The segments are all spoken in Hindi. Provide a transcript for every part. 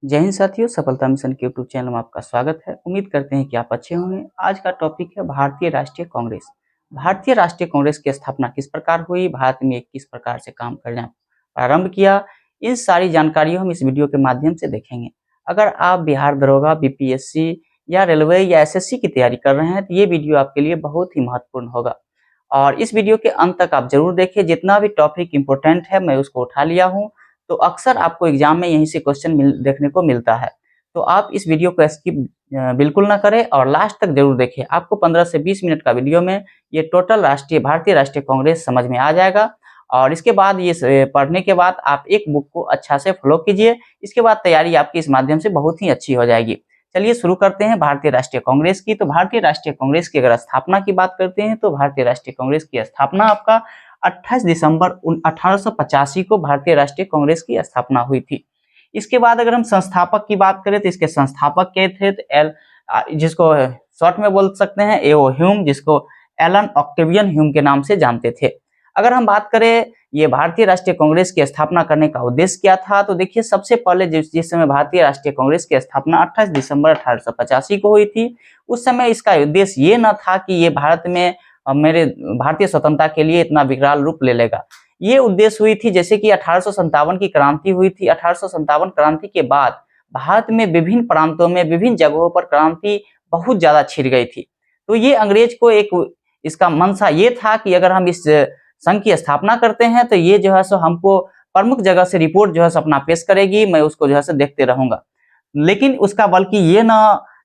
जय हिंद साथियों, सफलता मिशन के यूट्यूब चैनल में आपका स्वागत है। उम्मीद करते हैं कि आप अच्छे होंगे। आज का टॉपिक है भारतीय राष्ट्रीय कांग्रेस। भारतीय राष्ट्रीय कांग्रेस की स्थापना किस प्रकार हुई, भारत में किस प्रकार से काम करना प्रारंभ किया, इन सारी जानकारियों हम इस वीडियो के माध्यम से देखेंगे। अगर आप बिहार दरोगा, बीपीएससी या रेलवे या एसएससी की तैयारी कर रहे हैं तो ये वीडियो आपके लिए बहुत ही महत्वपूर्ण होगा और इस वीडियो के अंत तक आप जरूर देखिए। जितना भी टॉपिक इंपॉर्टेंट है मैं उसको उठा लिया हूँ, तो अक्सर आपको एग्जाम में यहीं से क्वेश्चन देखने को मिलता है। तो आप इस वीडियो को स्किप बिल्कुल ना करें और लास्ट तक जरूर देखें। आपको 15 से 20 मिनट का वीडियो में ये टोटल भारतीय राष्ट्रीय कांग्रेस समझ में आ जाएगा और इसके बाद ये पढ़ने के बाद आप एक बुक को अच्छा से फॉलो कीजिए। इसके बाद तैयारी आपकी इस माध्यम से बहुत ही अच्छी हो जाएगी। चलिए शुरू करते हैं भारतीय राष्ट्रीय कांग्रेस की। तो भारतीय राष्ट्रीय कांग्रेस की अगर स्थापना की बात करते हैं तो भारतीय राष्ट्रीय कांग्रेस की स्थापना आपका 28 दिसंबर 1885 को भारतीय राष्ट्रीय कांग्रेस की स्थापना हुई थी। इसके बाद अगर हम संस्थापक की बात करें तो इसके संस्थापक क्या थे, तो जिसको शॉर्ट में बोल सकते हैं एओ ह्यूम, जिसको एलन ऑक्टेवियन ह्यूम के नाम से जानते थे। अगर हम बात करें ये भारतीय राष्ट्रीय कांग्रेस की स्थापना करने का उद्देश्य क्या था, तो देखिए सबसे पहले जिस समय भारतीय राष्ट्रीय कांग्रेस की स्थापना 28 दिसंबर 1885 को हुई थी, उस समय इसका उद्देश्य ये न था कि ये भारत में मेरे भारतीय स्वतंत्रता के लिए इतना विकराल रूप ले लेगा। ये उद्देश्य हुई थी जैसे कि 1857 की क्रांति हुई थी। 1857 क्रांति के बाद भारत में विभिन्न प्रांतों में विभिन्न जगहों पर क्रांति बहुत ज्यादा छिड़ गई थी। तो ये अंग्रेज को एक इसका मंशा ये था कि अगर हम इस संघ की स्थापना करते हैं तो ये जो है सो हमको प्रमुख जगह से रिपोर्ट जो है सो अपना पेश करेगी, मैं उसको जो है सो देखते रहूंगा। लेकिन उसका बल्कि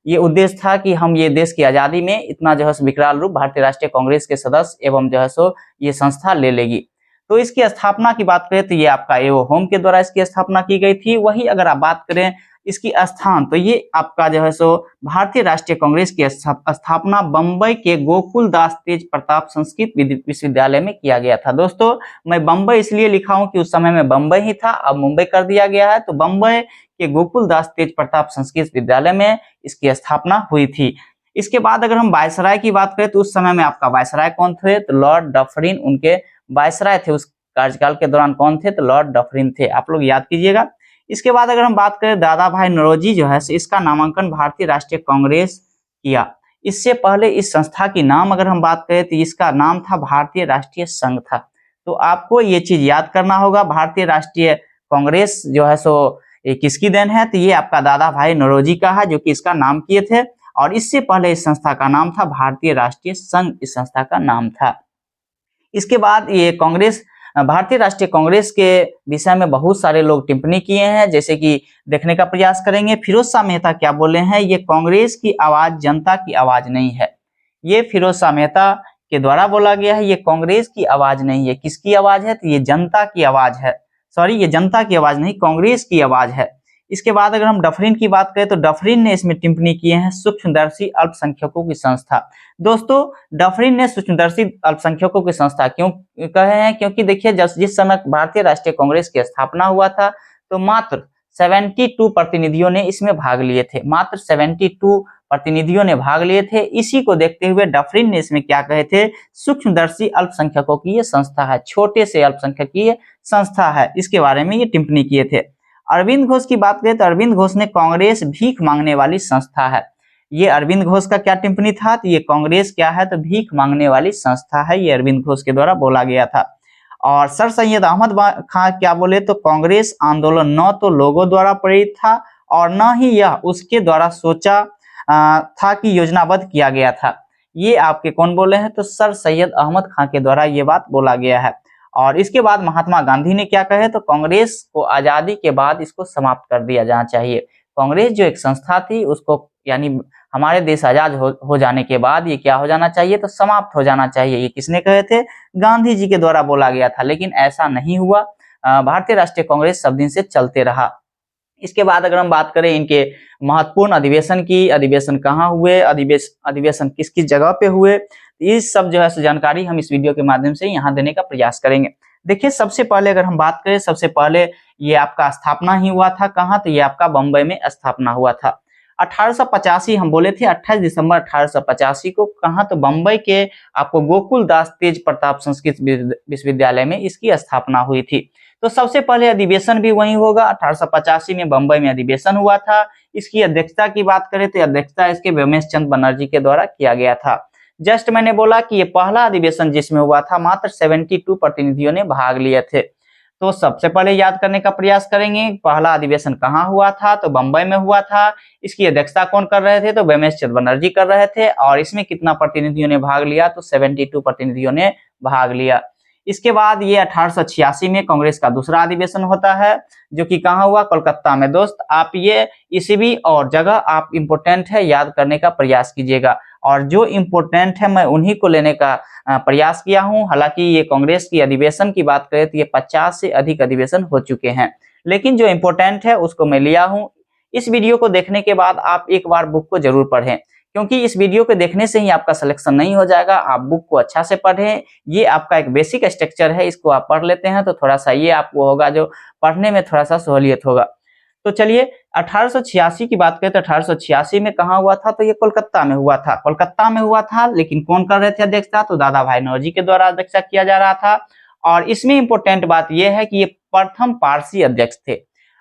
ये उद्देश्य था कि हम ये देश की आजादी में इतना जो है विकराल रूप भारतीय राष्ट्रीय कांग्रेस के सदस्य एवं जो है सो ये संस्था ले लेगी। तो इसकी स्थापना की बात करें तो ये आपका एओ होम के द्वारा इसकी स्थापना की गई थी। वही अगर आप बात करें इसकी स्थान, तो ये आपका जो है सो भारतीय राष्ट्रीय कांग्रेस की स्थापना बंबई के गोकुल दास तेज प्रताप संस्कृत विश्वविद्यालय में किया गया था। दोस्तों मैं बंबई इसलिए लिखा हूं कि उस समय में बंबई ही था, अब मुंबई कर दिया गया है। तो बंबई के गोकुल दास तेज प्रताप संस्कृत विद्यालय में इसकी स्थापना हुई थी। इसके बाद अगर हम वायसराय की बात करें तो उस समय में आपका वायसराय कौन थे, तो लॉर्ड डफरिन उनके वायसराय थे। उस कार्यकाल के दौरान कौन थे, तो लॉर्ड डफरिन थे, आप लोग याद कीजिएगा। इसके बाद अगर हम बात करें दादा भाई नौरोजी जो है इसका नामांकन भारतीय राष्ट्रीय कांग्रेस किया। इससे पहले इस संस्था की नाम अगर हम बात करें तो इसका नाम था भारतीय राष्ट्रीय संघ था। तो आपको ये चीज याद करना होगा, भारतीय राष्ट्रीय कांग्रेस जो है सो ये किसकी देन है, तो ये आपका दादा भाई नौरोजी का है जो कि इसका नाम किए थे। और इससे पहले इस संस्था का नाम था भारतीय राष्ट्रीय संघ, इस संस्था का नाम था। इसके बाद ये कांग्रेस भारतीय राष्ट्रीय कांग्रेस के विषय में बहुत सारे लोग टिप्पणी किए हैं, जैसे कि देखने का प्रयास करेंगे। फिरोज शाह मेहता क्या बोले हैं, ये कांग्रेस की आवाज जनता की आवाज नहीं है। ये फिरोज शाह मेहता के द्वारा बोला गया है, ये कांग्रेस की आवाज नहीं है। किसकी आवाज है, तो ये जनता की आवाज है। सॉरी, ये जनता की आवाज नहीं, कांग्रेस की आवाज है। इसके बाद अगर हम डफरिन की बात करें तो डफरिन ने इसमें टिप्पणी किए हैं सूक्ष्मदर्शी अल्पसंख्यकों की संस्था। दोस्तों डफरिन ने सूक्ष्मदर्शी अल्पसंख्यकों की संस्था क्यों कहे हैं, क्योंकि देखिए जिस समय भारतीय राष्ट्रीय कांग्रेस की स्थापना हुआ था तो मात्र 72 प्रतिनिधियों ने इसमें भाग लिए थे। मात्र 72 प्रतिनिधियों ने भाग लिए थे। इसी को देखते हुए डफरिन ने इसमें क्या कहे थे, सूक्ष्मदर्शी अल्पसंख्यकों की ये संस्था है, छोटे से अल्पसंख्यक की ये संस्था है, इसके बारे में ये टिप्पणी किए थे। अरविंद घोष की बात करें तो अरविंद घोष ने कांग्रेस भीख मांगने वाली संस्था है। ये अरविंद घोष का क्या टिप्पणी था, तो ये कांग्रेस क्या है, तो भीख मांगने वाली संस्था है, ये अरविंद घोष के द्वारा बोला गया था। और सर सैयद अहमद खान क्या बोले, तो कांग्रेस आंदोलन न तो लोगों द्वारा प्रेरित था और न ही यह उसके द्वारा सोचा था कि योजनाबद्ध किया गया था। ये आपके कौन बोले हैं, तो सर सैयद अहमद खान के द्वारा ये बात बोला गया है। और इसके बाद महात्मा गांधी ने क्या कहे, तो कांग्रेस को आजादी के बाद इसको समाप्त कर दिया जाना चाहिए। कांग्रेस जो एक संस्था थी उसको यानी हमारे देश आजाद हो जाने के बाद ये क्या हो जाना चाहिए, तो समाप्त हो जाना चाहिए। ये किसने कहे थे, गांधी जी के द्वारा बोला गया था, लेकिन ऐसा नहीं हुआ। भारतीय राष्ट्रीय कांग्रेस सब दिन से चलते रहा। इसके बाद अगर हम बात करें इनके महत्वपूर्ण अधिवेशन की, अधिवेशन कहाँ हुए, अधिवेशन किस किस जगह पे हुए, ये सब जो है जानकारी हम इस वीडियो के माध्यम से यहाँ देने का प्रयास करेंगे। देखिए सबसे पहले अगर हम बात करें, सबसे पहले ये आपका स्थापना ही हुआ था कहाँ, तो ये आपका बंबई में स्थापना हुआ था। 1885 हम बोले थे, 28 दिसंबर 1885 को कहाँ, तो बंबई के आपको गोकुल दास तेज प्रताप संस्कृत विश्वविद्यालय में इसकी स्थापना हुई थी। तो सबसे पहले अधिवेशन भी वही होगा, 1885 में बंबई में अधिवेशन हुआ था। इसकी अध्यक्षता की बात करें तो अध्यक्षता इसके व्योमेश चंद्र बनर्जी के द्वारा किया गया था। जस्ट मैंने बोला कि ये पहला अधिवेशन जिसमें हुआ था, मात्र 72 प्रतिनिधियों ने भाग लिए थे। तो सबसे पहले याद करने का प्रयास करेंगे, पहला अधिवेशन कहाँ हुआ था, तो बंबई में हुआ था। इसकी अध्यक्षता कौन कर रहे थे, तो व्योमेश चंद्र बनर्जी कर रहे थे। और इसमें कितना प्रतिनिधियों ने भाग लिया, तो 72 प्रतिनिधियों ने भाग लिया। इसके बाद ये 1886 में कांग्रेस का दूसरा अधिवेशन होता है, जो कि कहाँ हुआ, कोलकाता में। दोस्त आप ये ईस्वी और जगह आप इम्पोर्टेंट है, याद करने का प्रयास कीजिएगा। और जो इम्पोर्टेंट है मैं उन्हीं को लेने का प्रयास किया हूं। हालांकि ये कांग्रेस की अधिवेशन की बात करें तो ये 50 से अधिक अधिवेशन हो चुके हैं, लेकिन जो इम्पोर्टेंट है उसको मैं लिया हूं। इस वीडियो को देखने के बाद आप एक बार बुक को जरूर पढ़ें, क्योंकि इस वीडियो को देखने से ही आपका सिलेक्शन नहीं हो जाएगा। आप बुक को अच्छा से पढ़ें, ये आपका एक बेसिक स्ट्रक्चर है, इसको आप पढ़ लेते हैं तो थोड़ा सा ये आपको होगा, जो पढ़ने में थोड़ा सा सहूलियत होगा। तो चलिए 1886 की बात करें तो 1886 में कहाँ हुआ था, तो ये कोलकाता में हुआ था। कोलकाता में हुआ था, लेकिन कौन कर रहे थे अध्यक्षता, तो दादा भाई नौरोजी के द्वारा अध्यक्षता किया जा रहा था। और इसमें इंपॉर्टेंट बात यह है कि ये प्रथम पारसी अध्यक्ष थे।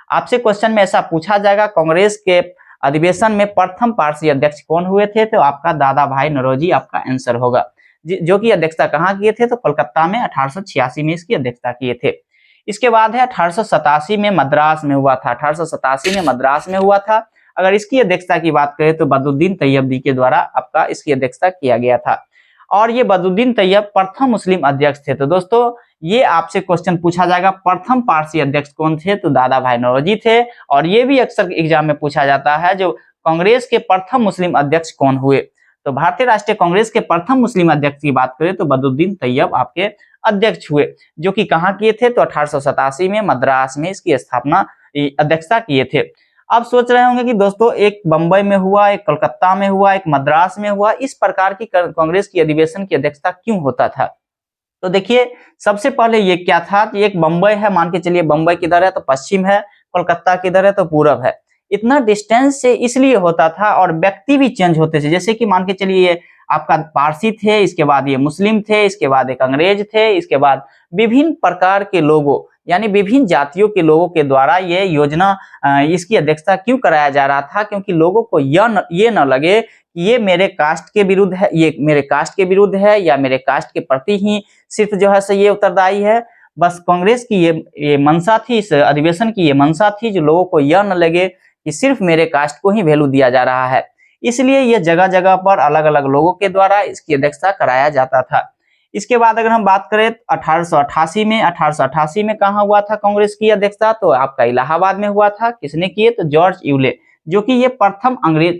आपसे क्वेश्चन में ऐसा पूछा जाएगा, कांग्रेस के अधिवेशन में प्रथम पारसी अध्यक्ष कौन हुए थे, तो आपका दादा भाई नौरोजी आपका आंसर होगा, जो कि अध्यक्षता कहाँ किए थे, तो कोलकाता में 1886 में इसकी अध्यक्षता किए थे। इसके बाद है 1887 में मद्रास में हुआ था। 1887 में मद्रास में हुआ था। अगर इसकी अध्यक्षता की बात करें तो बदरुद्दीन तैयबजी के द्वारा आपका इसकी अध्यक्षता किया गया था। और ये बदरुद्दीन तैयब प्रथम मुस्लिम अध्यक्ष थे। तो दोस्तों ये आपसे क्वेश्चन पूछा जाएगा, प्रथम पारसी अध्यक्ष कौन थे, तो दादा भाई नौरोजी थे। और ये भी अक्सर एग्जाम में पूछा जाता है, जो कांग्रेस के प्रथम मुस्लिम अध्यक्ष कौन हुए। तो भारतीय राष्ट्रीय कांग्रेस के प्रथम मुस्लिम अध्यक्ष की बात करें तो बदरुद्दीन तैयब आपके अध्यक्ष हुए, जो कि कहाँ किए थे, तो 1887 में मद्रास में इसकी स्थापना अध्यक्षता किए थे। अब सोच रहे होंगे कि दोस्तों एक बंबई में हुआ, एक कोलकाता में हुआ, एक मद्रास में हुआ, इस प्रकार की कांग्रेस की अधिवेशन की अध्यक्षता क्यों होता था। तो देखिए सबसे पहले ये क्या था कि एक बंबई है, मान के चलिए बंबई किधर है, तो पश्चिम है, कोलकाता किधर है, तो पूरब है। इतना डिस्टेंस से इसलिए होता था, और व्यक्ति भी चेंज होते थे। जैसे कि मान के चलिए ये आपका पारसी थे, इसके बाद ये मुस्लिम थे, इसके बाद एक अंग्रेज थे, इसके बाद विभिन्न प्रकार के लोगों यानी विभिन्न जातियों के लोगों के द्वारा ये योजना इसकी अध्यक्षता क्यों कराया जा रहा था, क्योंकि लोगों को ये न लगे कि ये मेरे कास्ट के विरुद्ध है, ये मेरे कास्ट के विरुद्ध है, या मेरे कास्ट के प्रति ही सिर्फ जो है सो ये उत्तरदायी है। बस कांग्रेस की ये मंशा थी, इस अधिवेशन की ये मंशा थी, जो लोगों को यह न लगे कि सिर्फ मेरे कास्ट को ही वैल्यू दिया जा रहा है। इसलिए ये जगह जगह पर अलग अलग लोगों के द्वारा इसकी अध्यक्षता कराया जाता था। इसके बाद अगर हम बात करें 1888 में कहाँ हुआ था कांग्रेस की अध्यक्षता, तो आपका इलाहाबाद में हुआ था। किसने किए, तो जॉर्ज यूले, जो कि ये प्रथम अंग्रेज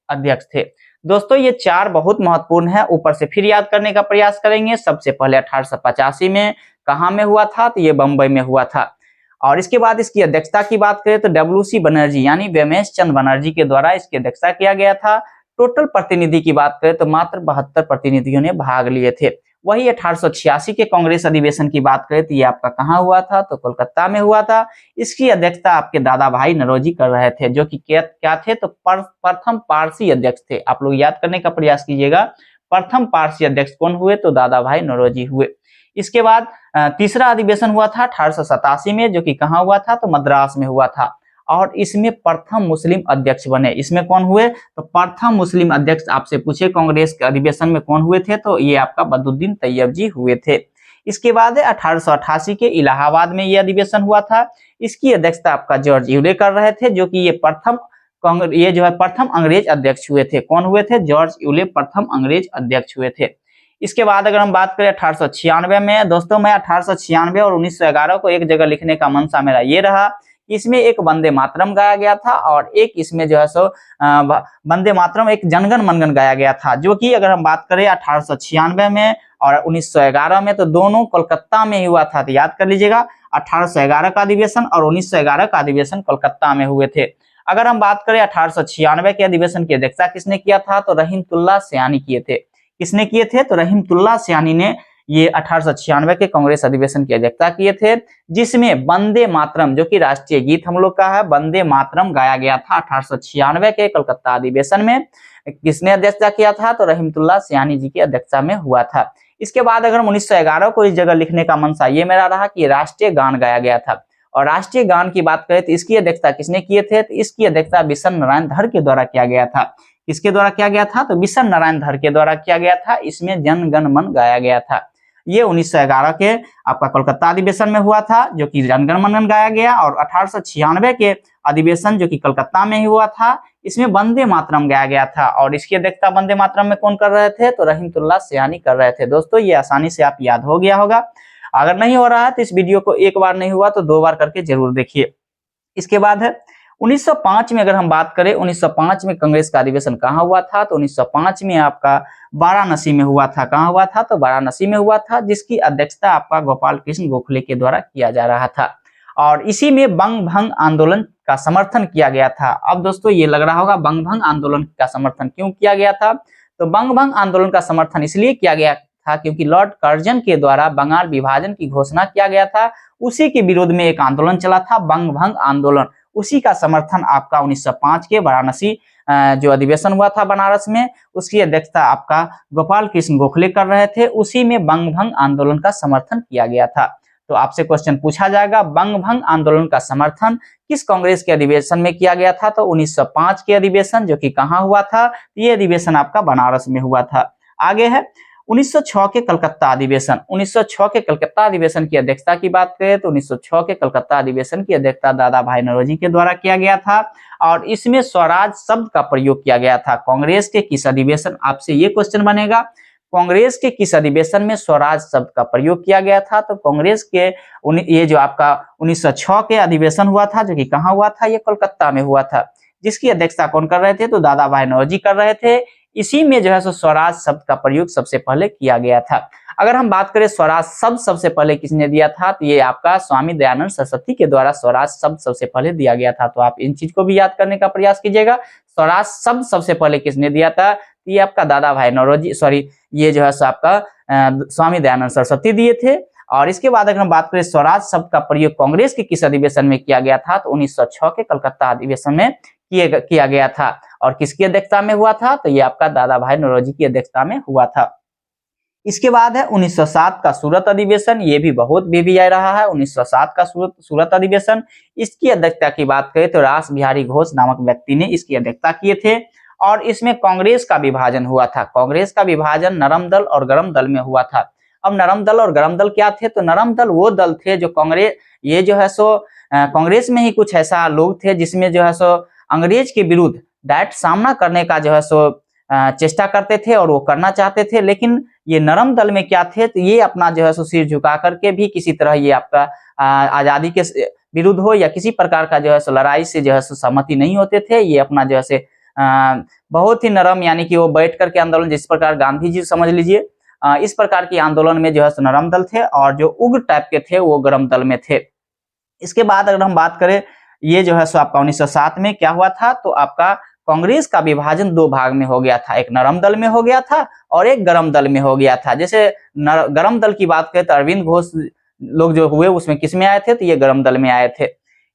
अध्यक्ष थे। दोस्तों ये चार बहुत महत्वपूर्ण है, ऊपर से फिर याद करने का प्रयास करेंगे। सबसे पहले 1885 में कहाँ में हुआ था, तो ये बंबई में हुआ था। और इसके बाद इसकी अध्यक्षता की बात करें तो WC बनर्जी यानी व्योमेश चंद्र बनर्जी के द्वारा इसकी अध्यक्षता किया गया था। टोटल प्रतिनिधि की बात करें तो मात्र 72 प्रतिनिधियों ने भाग लिए थे। वही 1886 के कांग्रेस अधिवेशन की बात करें तो ये आपका कहाँ हुआ था, तो कोलकाता में हुआ था। इसकी अध्यक्षता आपके दादा भाई नौरोजी कर रहे थे, जो कि क्या थे, तो प्रथम पारसी अध्यक्ष थे। आप लोग याद करने का प्रयास कीजिएगा, प्रथम पारसी अध्यक्ष कौन हुए, तो दादा भाई नौरोजी हुए। इसके बाद तीसरा अधिवेशन हुआ था 1887 में, जो कि कहाँ हुआ था, तो मद्रास में हुआ था। और इसमें प्रथम मुस्लिम अध्यक्ष बने। इसमें कौन हुए, तो प्रथम मुस्लिम अध्यक्ष आपसे पूछे कांग्रेस के अधिवेशन में कौन हुए थे, तो ये आपका बदरुद्दीन तैयब जी हुए थे। इसके बाद 1888 के इलाहाबाद में ये अधिवेशन हुआ था। इसकी अध्यक्षता आपका जॉर्ज यूले कर रहे थे, जो कि ये प्रथम अंग्रेज अध्यक्ष हुए थे। कौन हुए थे, जॉर्ज यूले प्रथम अंग्रेज अध्यक्ष हुए थे। इसके बाद अगर हम बात करें 1896 में, दोस्तों मैं 1896 और 1911 को एक जगह लिखने का मंशा मेरा ये रहा, इसमें एक वंदे मातरम गाया गया था, और एक इसमें जो है सो वंदे मातरम एक जनगण मनगण गाया गया था। जो कि अगर हम बात करें 1896 में और 1911 में, तो दोनों कोलकाता में हुआ था। तो याद कर लीजिएगा, 1811 का अधिवेशन और 1911 का अधिवेशन कोलकाता में हुए थे। अगर हम बात करें 1896 के अधिवेशन की अध्यक्षता किसने किया था, तो रहीमतुल्लाह सयानी किए थे। किसने किए थे, तो रहीमतुल्लाह सयानी ने ये 1896 के कांग्रेस अधिवेशन की अध्यक्षता किए थे, जिसमें वंदे मातरम, जो कि राष्ट्रीय गीत हम लोग का है, वंदे मातरम गाया गया था 1896 के कोलकाता अधिवेशन में। किसने अध्यक्षता किया था, तो रहीमतुल्लाह सयानी जी की अध्यक्षता में हुआ था। इसके बाद अगर हम 1911 को इस जगह लिखने का मंशा ये मेरा रहा कि राष्ट्रीय गान गाया गया था। और राष्ट्रीय गान की बात करें तो इसकी अध्यक्षता किसने किए थे, तो इसकी अध्यक्षता बिशन नारायण धर के द्वारा किया गया था। किसके द्वारा किया गया था, तो बिशन नारायण धर के द्वारा किया गया था। इसमें जन गण मन गाया गया था। ये 1911 के आपका कोलकाता अधिवेशन में हुआ था, जो कि जन गण मन गाया गया। और 1896 के अधिवेशन जो कि कलकत्ता में ही हुआ था, इसमें वंदे मातरम गाया गया था। और इसकी अध्यक्षता वंदे मातरम में कौन कर रहे थे, तो रहीमतुल्लाह सयानी कर रहे थे। दोस्तों ये आसानी से आप याद हो गया होगा। अगर नहीं हो रहा है तो इस वीडियो को एक बार नहीं हुआ तो 2 बार करके जरूर देखिए। इसके बाद है 1905 में अगर हम बात करें, 1905 में कांग्रेस का अधिवेशन कहाँ हुआ था, तो 1905 में आपका वाराणसी में हुआ था। कहाँ हुआ था, तो वाराणसी में हुआ था, जिसकी अध्यक्षता आपका गोपाल कृष्ण गोखले के द्वारा किया जा रहा था। और इसी में बंग भंग आंदोलन का समर्थन किया गया था। अब दोस्तों ये लग रहा होगा बंग भंग आंदोलन का समर्थन क्यों किया गया था, तो बंग भंग आंदोलन का समर्थन इसलिए किया गया था क्योंकि लॉर्ड कर्जन के द्वारा बंगाल विभाजन की घोषणा किया गया था। उसी के विरोध में एक आंदोलन चला था, बंग भंग आंदोलन। उसी का समर्थन आपका 1905 के वाराणसी जो अधिवेशन हुआ था बनारस में, उसकी अध्यक्षता आपका गोपाल कृष्ण गोखले कर रहे थे। उसी में बंग भंग आंदोलन का समर्थन किया गया था। तो आपसे क्वेश्चन पूछा जाएगा, बंग भंग आंदोलन का समर्थन किस कांग्रेस के अधिवेशन में किया गया था, तो 1905 के अधिवेशन, जो कि कहाँ हुआ था, ये अधिवेशन आपका बनारस में हुआ था। आगे है 1906 के कलकत्ता अधिवेशन। 1906 के कलकत्ता अधिवेशन की अध्यक्षता की बात करें तो 1906 के कलकत्ता अधिवेशन की अध्यक्षता दादा भाई नौरोजी के द्वारा किया गया था। और इसमें स्वराज शब्द का प्रयोग किया गया था। कांग्रेस के किस अधिवेशन, आपसे ये क्वेश्चन बनेगा, कांग्रेस के किस अधिवेशन में स्वराज शब्द का प्रयोग किया गया था, तो कांग्रेस के ये जो आपका 1906 के अधिवेशन हुआ था, जो कि कहाँ हुआ था, ये कोलकाता में हुआ था। जिसकी अध्यक्षता कौन कर रहे थे, तो दादा भाई नौरोजी कर रहे थे। इसी में जो है सो स्वराज शब्द का प्रयोग सबसे पहले किया गया था। अगर हम बात करें स्वराज शब्द सबसे पहले किसने दिया था, तो ये आपका स्वामी दयानंद सरस्वती के द्वारा स्वराज शब्द सबसे पहले दिया गया था। तो आप इन चीज को भी याद करने का प्रयास कीजिएगा। स्वराज शब्द सबसे पहले किसने दिया था, तो ये आपका दादा भाई नौरोजी, सॉरी ये जो है सो आपका स्वामी दयानंद सरस्वती दिए थे। और इसके बाद अगर हम बात करें स्वराज शब्द का प्रयोग कांग्रेस के किस अधिवेशन में किया गया था, तो 1906 के कलकत्ता अधिवेशन में किया गया था। और किसकी अध्यक्षता में हुआ था, तो ये आपका दादा भाई नौरोजी की अध्यक्षता में हुआ था। इसके बाद है 1907 का सूरत अधिवेशन। ये भी बहुत वीवीआई रहा है। 1907 का सूरत अधिवेशन, इसकी अध्यक्षता की बात करें तो रास बिहारी घोष नामक व्यक्ति ने इसकी अध्यक्षता किए थे। और इसमें कांग्रेस का विभाजन हुआ था। कांग्रेस का विभाजन नरम दल और गरम दल में हुआ था। अब नरम दल और गरम दल क्या थे, तो नरम दल वो दल थे जो कांग्रेस, ये जो है सो कांग्रेस में ही कुछ ऐसा लोग थे जिसमें जो है सो अंग्रेज के विरुद्ध डायरेक्ट सामना करने का जो है सो चेष्टा करते थे और वो करना चाहते थे। लेकिन ये नरम दल में क्या थे, तो ये अपना जो है सो सिर झुका करके भी किसी तरह ये आपका आजादी के विरुद्ध हो या किसी प्रकार का जो है सो लड़ाई से जो है सो सहमति नहीं होते थे। ये अपना जो है से बहुत ही नरम, यानी कि वो बैठ करके आंदोलन, जिस प्रकार गांधी जी समझ लीजिए, इस प्रकार की आंदोलन में जो है सो नरम दल थे। और जो उग्र टाइप के थे वो गरम दल में थे। इसके बाद अगर हम बात करें, ये जो है सो आपका 1907 में क्या हुआ था, तो आपका कांग्रेस का विभाजन 2 भाग में हो गया था। एक नरम दल में हो गया था और एक गरम दल में हो गया था। जैसे गरम दल की बात करें तो अरविंद घोष लोग जो हुए उसमें किस में आए थे, तो ये गरम दल में आए थे।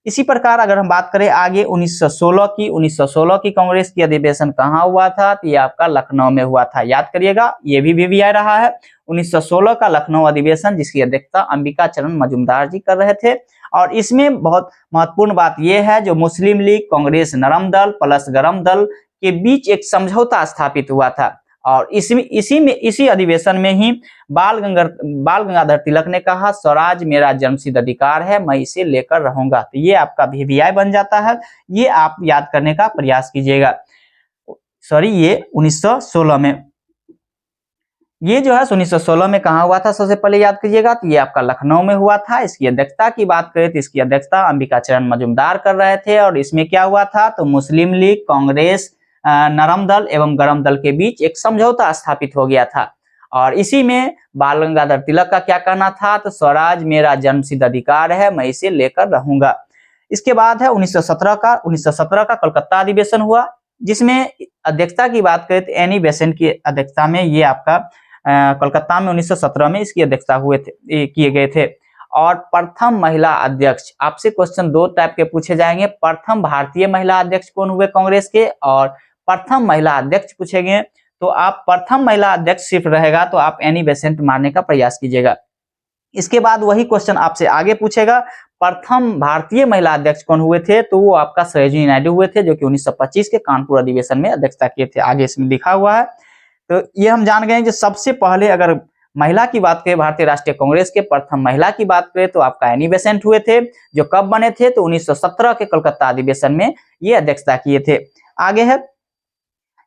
इसी प्रकार अगर हम बात करें आगे 1916 की कांग्रेस की अधिवेशन कहाँ हुआ था, तो ये आपका लखनऊ में हुआ था। याद करिएगा, ये भी वीवीआई रहा है। 1916 का लखनऊ अधिवेशन, जिसकी अध्यक्षता अंबिका चरण मजूमदार जी कर रहे थे। और इसमें बहुत महत्वपूर्ण बात यह है, जो मुस्लिम लीग, कांग्रेस, नरम दल प्लस गरम दल के बीच एक समझौता स्थापित हुआ था। और इसी अधिवेशन में ही बाल गंगाधर तिलक ने कहा, स्वराज मेरा जन्मसिद्ध अधिकार है, मैं इसे लेकर रहूंगा। तो ये आपका वीवीआई बन जाता है। ये आप याद करने का प्रयास कीजिएगा। सॉरी, ये 1916 में, ये जो है 1916 में कहा हुआ था, सबसे पहले याद कीजिएगा, तो ये आपका लखनऊ में हुआ था। इसकी अध्यक्षता की बात करें तो इसकी अध्यक्षता अंबिका चरण मजूमदार कर रहे थे। और इसमें क्या हुआ था, तो मुस्लिम लीग, कांग्रेस, नरम दल एवं गरम दल के बीच एक समझौता स्थापित हो गया था। और इसी में बाल गंगाधर तिलक का क्या कहना था, तो स्वराज मेरा जन्मसिद्ध अधिकार है, मैं इसे लेकर रहूंगा। इसके बाद है 1917 का कलकत्ता अधिवेशन हुआ, जिसमें अध्यक्षता की बात करें तो एनी बेसेंट की अध्यक्षता में ये आपका कोलकाता में 1917 में इसकी अध्यक्षता किए गए थे। और प्रथम महिला अध्यक्ष, आपसे क्वेश्चन 2 टाइप के पूछे जाएंगे। प्रथम भारतीय महिला अध्यक्ष कौन हुए कांग्रेस के, और प्रथम महिला अध्यक्ष पूछेंगे। तो आप प्रथम महिला अध्यक्ष सिर्फ रहेगा तो आप एनी बेसेंट मारने का प्रयास कीजिएगा। इसके बाद वही क्वेश्चन आपसे आगे पूछेगा, प्रथम भारतीय महिला अध्यक्ष कौन हुए थे, तो वो आपका सरोजिनी नायडू हुए थे, जो कि 1925 के कानपुर अधिवेशन में अध्यक्षता किए थे। आगे इसमें लिखा हुआ है। तो ये हम जान गए कि सबसे पहले अगर महिला की बात करें, भारतीय राष्ट्रीय कांग्रेस के प्रथम महिला की बात करें तो आपका एनी बेसेंट हुए थे, जो कब बने थे, तो 1917 के कोलकाता अधिवेशन में ये अध्यक्षता किए थे। आगे है,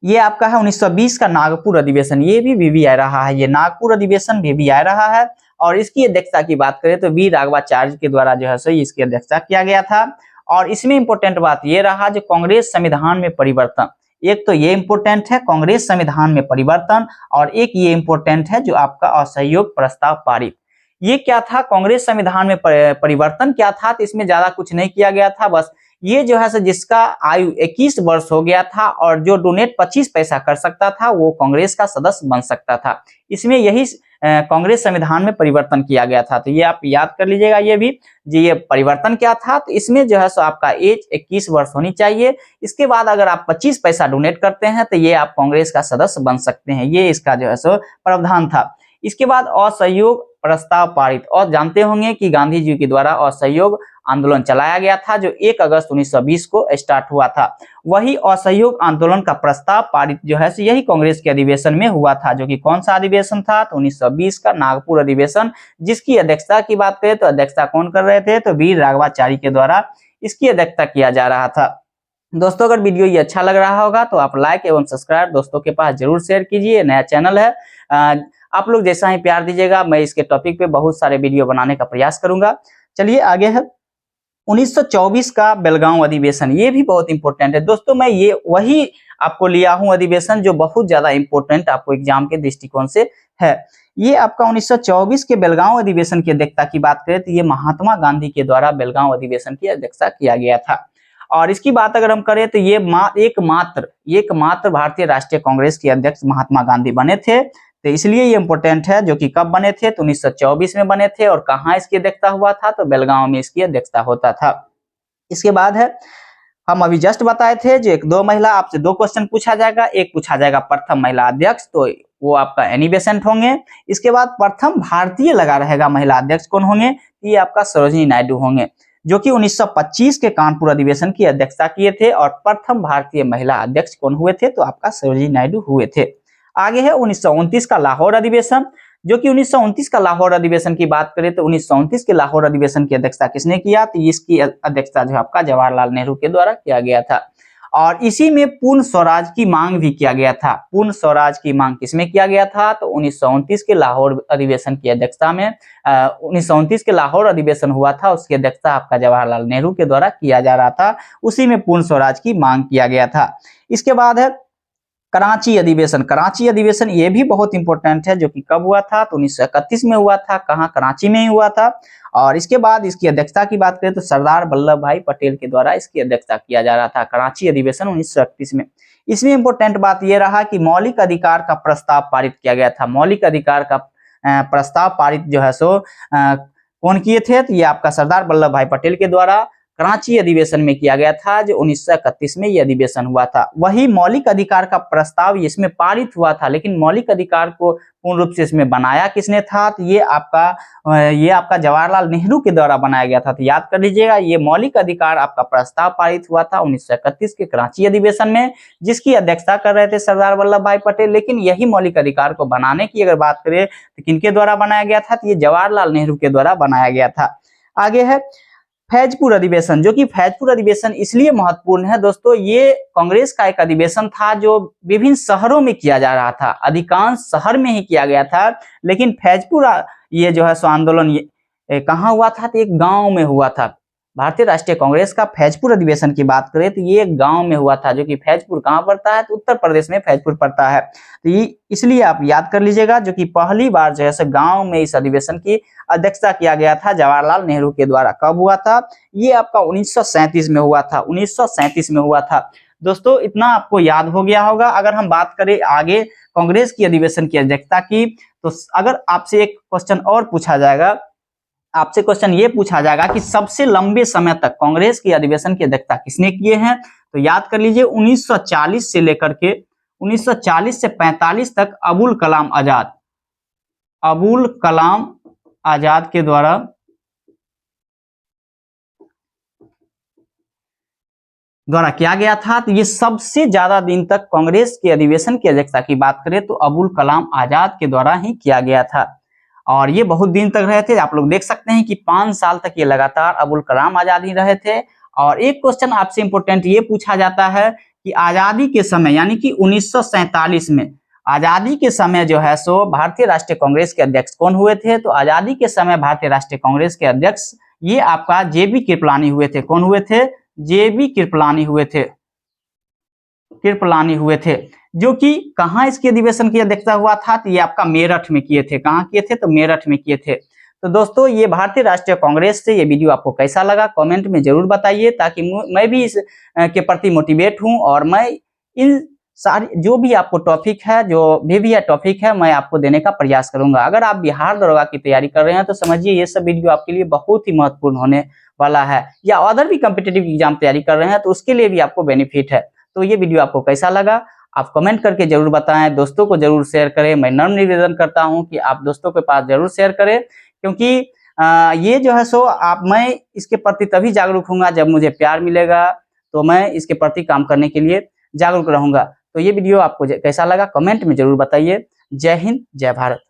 ये आपका है 1920 का नागपुर अधिवेशन, ये भी वीवीआई रहा है, ये नागपुर अधिवेशन वीवीआई रहा है। और इसकी अध्यक्षता की बात करें तो वी राघवाचार्य के द्वारा जो है सो इसकी अध्यक्षता किया गया था। और इसमें इंपोर्टेंट बात ये रहा जो कांग्रेस संविधान में परिवर्तन, एक तो ये इंपोर्टेंट है कांग्रेस संविधान में परिवर्तन, और एक ये इंपोर्टेंट है जो आपका असहयोग प्रस्ताव पारित। ये क्या था, कांग्रेस संविधान में परिवर्तन क्या था, तो इसमें ज्यादा कुछ नहीं किया गया था, बस ये जो है सो जिसका आयु 21 वर्ष हो गया था और जो डोनेट 25 पैसा कर सकता था वो कांग्रेस का सदस्य बन सकता था। इसमें यही कांग्रेस संविधान में परिवर्तन किया गया था। तो ये आप याद कर लीजिएगा, ये भी जी ये परिवर्तन क्या था, तो इसमें जो है सो आपका एज 21 वर्ष होनी चाहिए। इसके बाद अगर आप 25 पैसा डोनेट करते हैं तो ये आप कांग्रेस का सदस्य बन सकते हैं, ये इसका जो है सो प्रावधान था। इसके बाद असहयोग प्रस्ताव पारित, और जानते होंगे कि गांधी जी के द्वारा असहयोग आंदोलन चलाया गया था जो 1 अगस्त 1920 को स्टार्ट हुआ था। वही असहयोग आंदोलन का प्रस्ताव पारित जो है यही कांग्रेस के अधिवेशन में हुआ था, जो कि कौन सा अधिवेशन था, तो 1920 का नागपुर अधिवेशन, जिसकी अध्यक्षता की बात करें तो अध्यक्षता कौन कर रहे थे, तो वीर राघवाचारी के द्वारा इसकी अध्यक्षता किया जा रहा था। दोस्तों अगर वीडियो ये अच्छा लग रहा होगा तो आप लाइक एवं सब्सक्राइब दोस्तों के पास जरूर शेयर कीजिए। नया चैनल है, आप लोग जैसा ही प्यार दीजिएगा मैं इसके टॉपिक पे बहुत सारे वीडियो बनाने का प्रयास करूंगा। चलिए आगे है 1924 का बेलगांव अधिवेशन, ये भी बहुत इंपॉर्टेंट है दोस्तों। मैं ये वही आपको लिया हूं अधिवेशन जो बहुत ज्यादा इंपॉर्टेंट आपको एग्जाम के दृष्टिकोण से है। ये आपका 1924 के बेलगांव अधिवेशन की अध्यक्षता की बात करें तो ये महात्मा गांधी के द्वारा बेलगांव अधिवेशन की अध्यक्षता किया गया था। और इसकी बात अगर हम करें तो ये एकमात्र भारतीय राष्ट्रीय कांग्रेस के अध्यक्ष महात्मा गांधी बने थे, तो इसलिए ये इंपॉर्टेंट है। जो कि कब बने थे, तो 1924 में बने थे, और कहाँ इसकी अध्यक्षता हुआ था, तो बेलगांव में इसकी अध्यक्षता होता था। इसके बाद है, हम अभी जस्ट बताए थे जो 1-2 महिला, आपसे 2 क्वेश्चन पूछा जाएगा, एक पूछा जाएगा प्रथम महिला अध्यक्ष, तो वो आपका एनी बेसेंट होंगे। इसके बाद प्रथम भारतीय लगा रहेगा महिला अध्यक्ष कौन होंगे, ये आपका सरोजिनी नायडू होंगे, जो कि 1925 के कानपुर अधिवेशन की अध्यक्षता किए थे। और प्रथम भारतीय महिला अध्यक्ष कौन हुए थे, तो आपका सरोजिनी नायडू हुए थे। आगे है 1929 का लाहौर अधिवेशन, जो कि 1929 का लाहौर अधिवेशन की बात करें तो 1929 के लाहौर अधिवेशन की अध्यक्षता किसने किया, तो इसकी अध्यक्षता जो आपका जवाहरलाल नेहरू के द्वारा किया गया था। और इसी में पूर्ण स्वराज की मांग भी किया गया था। पूर्ण स्वराज की मांग किसमें किया गया था, तो 1929 के लाहौर अधिवेशन की अध्यक्षता में 1929 के लाहौर अधिवेशन हुआ था, उसकी अध्यक्षता आपका जवाहरलाल नेहरू के द्वारा किया जा रहा था। उसी में पूर्ण स्वराज की मांग किया गया था। इसके बाद है कराची अधिवेशन। कराची अधिवेशन ये भी बहुत इंपॉर्टेंट है, जो कि कब हुआ था, तो 1931 में हुआ था, कहाँ, कराची में ही हुआ था। और इसके बाद इसकी अध्यक्षता की बात करें तो सरदार वल्लभ भाई पटेल के द्वारा इसकी अध्यक्षता किया जा रहा था, कराची अधिवेशन 1931 में। इसमें इंपॉर्टेंट बात यह रहा कि मौलिक अधिकार का प्रस्ताव पारित किया गया था। मौलिक अधिकार का प्रस्ताव पारित जो है सो कौन किए थे, तो ये आपका सरदार वल्लभ भाई पटेल के द्वारा कराची अधिवेशन में किया गया था, जो 1931 में यह अधिवेशन हुआ था। वही मौलिक अधिकार का प्रस्ताव इसमें पारित हुआ था, लेकिन मौलिक अधिकार को पूर्ण रूप से इसमें बनाया किसने था, तो ये आपका जवाहरलाल नेहरू के द्वारा बनाया गया था। तो याद कर लीजिएगा, ये मौलिक अधिकार आपका प्रस्ताव पारित हुआ था 1931 के कराची अधिवेशन में, जिसकी अध्यक्षता कर रहे थे सरदार वल्लभ भाई पटेल। लेकिन यही मौलिक अधिकार को बनाने की अगर बात करें तो किनके द्वारा बनाया गया था, तो ये जवाहरलाल नेहरू के द्वारा बनाया गया था। आगे है फैजपुर अधिवेशन, जो कि फैजपुर अधिवेशन इसलिए महत्वपूर्ण है दोस्तों, ये कांग्रेस का एक अधिवेशन था जो विभिन्न शहरों में किया जा रहा था, अधिकांश शहर में ही किया गया था। लेकिन फैजपुर ये जो है सो आंदोलन कहाँ हुआ था, तो एक गांव में हुआ था। भारतीय राष्ट्रीय कांग्रेस का फैजपुर अधिवेशन की बात करें तो ये एक गांव में हुआ था, जो कि फैजपुर कहाँ पड़ता है, तो उत्तर प्रदेश में फैजपुर पड़ता है। तो ये इसलिए आप याद कर लीजिएगा, जो कि पहली बार जो है सो गांव में इस अधिवेशन की अध्यक्षता किया गया था जवाहरलाल नेहरू के द्वारा। कब हुआ था, ये आपका 1937 में हुआ था, 1937 में हुआ था। दोस्तों इतना आपको याद हो गया होगा। अगर हम बात करें आगे कांग्रेस की अधिवेशन की अध्यक्षता की, तो अगर आपसे एक क्वेश्चन और पूछा जाएगा, आपसे क्वेश्चन ये पूछा जाएगा कि सबसे लंबे समय तक कांग्रेस की अधिवेशन की अध्यक्षता किसने किए हैं, तो याद कर लीजिए 1940 से लेकर के 1940 से 45 तक अबुल कलाम आजाद के द्वारा किया गया था। तो ये सबसे ज्यादा दिन तक कांग्रेस के अधिवेशन की अध्यक्षता की बात करें तो अबुल कलाम आजाद के द्वारा ही किया गया था, और ये बहुत दिन तक रहे थे। आप लोग देख सकते हैं कि 5 साल तक ये लगातार अबुल कलाम आजाद ही रहे थे। और एक क्वेश्चन आपसे इंपोर्टेंट ये पूछा जाता है कि आजादी के समय यानी कि 1947 में आजादी के समय जो है सो भारतीय राष्ट्रीय कांग्रेस के अध्यक्ष कौन हुए थे? तो आजादी के समय भारतीय राष्ट्रीय कांग्रेस के अध्यक्ष ये आपका जेबी कृपलानी हुए थे। कौन हुए थे? जेबी कृपलानी हुए थे, जो कि कहां इसके अधिवेशन की अध्यक्षता हुआ था? तो ये आपका मेरठ में किए थे। कहां किए थे? तो मेरठ में किए थे। तो दोस्तों ये भारतीय राष्ट्रीय कांग्रेस से ये वीडियो आपको कैसा लगा कमेंट में जरूर बताइए, ताकि मैं भी इस के प्रति मोटिवेट हूं और मैं इन सारी जो भी आपको टॉपिक है, जो भी टॉपिक है, मैं आपको देने का प्रयास करूंगा। अगर आप बिहार दरोगा की तैयारी कर रहे हैं तो समझिए ये सब वीडियो आपके लिए बहुत ही महत्वपूर्ण होने वाला है, या अदर भी कॉम्पिटिटिव एग्जाम तैयारी कर रहे हैं तो उसके लिए भी आपको बेनिफिट है। तो ये वीडियो आपको कैसा लगा आप कमेंट करके जरूर बताएं, दोस्तों को जरूर शेयर करें। मैं नम्र निवेदन करता हूं कि आप दोस्तों के पास जरूर शेयर करें, क्योंकि ये जो है सो मैं इसके प्रति तभी जागरूक होऊंगा जब मुझे प्यार मिलेगा, तो मैं इसके प्रति काम करने के लिए जागरूक रहूंगा। तो ये वीडियो आपको कैसा लगा कमेंट में जरूर बताइए। जय हिंद, जय भारत।